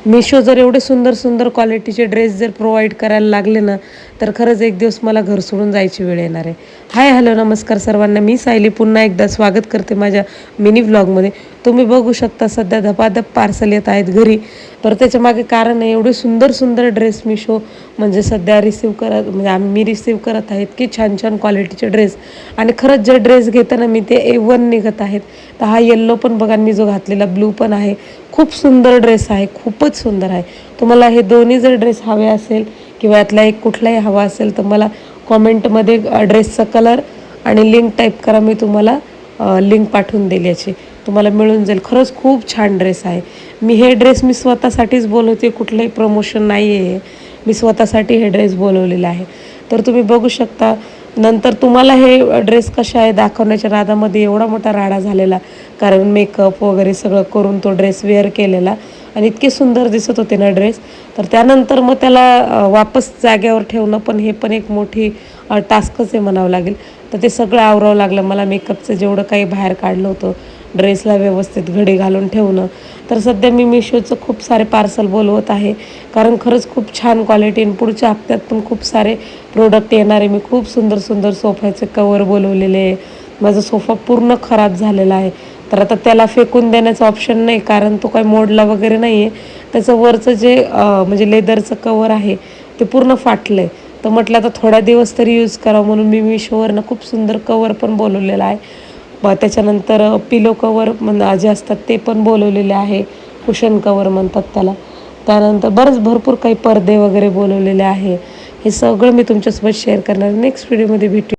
मिशो जर एवढे सुंदर सुंदर क्वालिटीचे ड्रेस जर प्रोव्हाइड करायला लागले ना, तर खरंच एक दिवस मला घर सोडून जायची वेळ येणार आहे. हाय हॅलो नमस्कार सर्वांना, मी सायली पुन्हा एकदा स्वागत करते माझ्या मिनी व्लॉगमध्ये. तुम्ही बघू शकता सध्या धपाधप पार्सल येत आहेत घरी. तर त्याच्या मागे कारण आहे, एवढे सुंदर सुंदर ड्रेस मिशो म्हणजे सध्या मी रिसीव करत आहे. इतके छान छान क्वालिटीचे ड्रेस. आणि खरंच जे ड्रेस घेताना मी ते A1 निघत आहेत. तर हा येल्लो पण बघा, मी जो घातलेला ब्लू पण आहे, खूप सुंदर ड्रेस आहे, खूपच सुंदर आहे. तुम्हाला हे दोन्ही जर ड्रेस हवे असेल किंवा यातला एक कुठलाही हवा असेल तर मला कॉमेंटमध्ये ड्रेसचा कलर आणि लिंक टाईप करा. मी तुम्हाला लिंक पाठवून देईल, याची तुम्हाला मिळून जाईल. खरंच खूप छान ड्रेस आहे. हे ड्रेस मी स्वतःसाठीच बोलवते, कुठलंही प्रमोशन नाही आहे. मी स्वतःसाठी हे ड्रेस बोलवलेला आहे. तर तुम्ही बघू शकता. नंतर तुम्हाला हे ड्रेस कशा आहे दाखवण्याच्या नादामध्ये एवढा मोठा राडा झालेला, कारण मेकअप वगैरे सगळं करून तो ड्रेस वेअर केलेला आणि इतके सुंदर दिसत होते ना ड्रेस. तर त्यानंतर मग त्याला वापस जागेवर ठेवणं पण हे पण एक मोठी टास्कच आहे म्हणावं लागेल. तर ते सगळं आवरावं लागलं मला. मेकअपचं जेवढं काही बाहेर काढलं होतं, ड्रेसला व्यवस्थित घडी घालून ठेवणं. तर सध्या मी मिशोचं खूप सारे पार्सल बोलवत आहे, कारण खरंच खूप छान क्वालिटी. आणि पुढच्या हप्त्यात पण खूप सारे प्रोडक्ट येणार आहे. मी खूप सुंदर सुंदर सोफ्याचे कवर बोलवलेले आहे. माझा सोफा पूर्ण खराब झालेला आहे. तर आता त्याला फेकून देण्याचं ऑप्शन नाही, कारण तो काही मोडला वगैरे नाही आहे. त्याचं वरचं जे म्हणजे लेदरचं कवर आहे ते पूर्ण फाटलं आहे. तर म्हटलं आता थोड्या दिवस तरी यूज करावं म्हणून मी मिशोवरनं खूप सुंदर कवर पण बोलवलेलं आहे. त्याच्यानंतर पिलो कवर जे असतात ते पण बोलवलेले आहे, कुशन कवर म्हणतात त्याला. त्यानंतर भरपूर काही पडदे वगैरे बोलवलेले आहे. हे सगळं मी तुमच्यासोबत शेअर करणार. नेक्स्ट व्हिडिओमध्ये भेटू.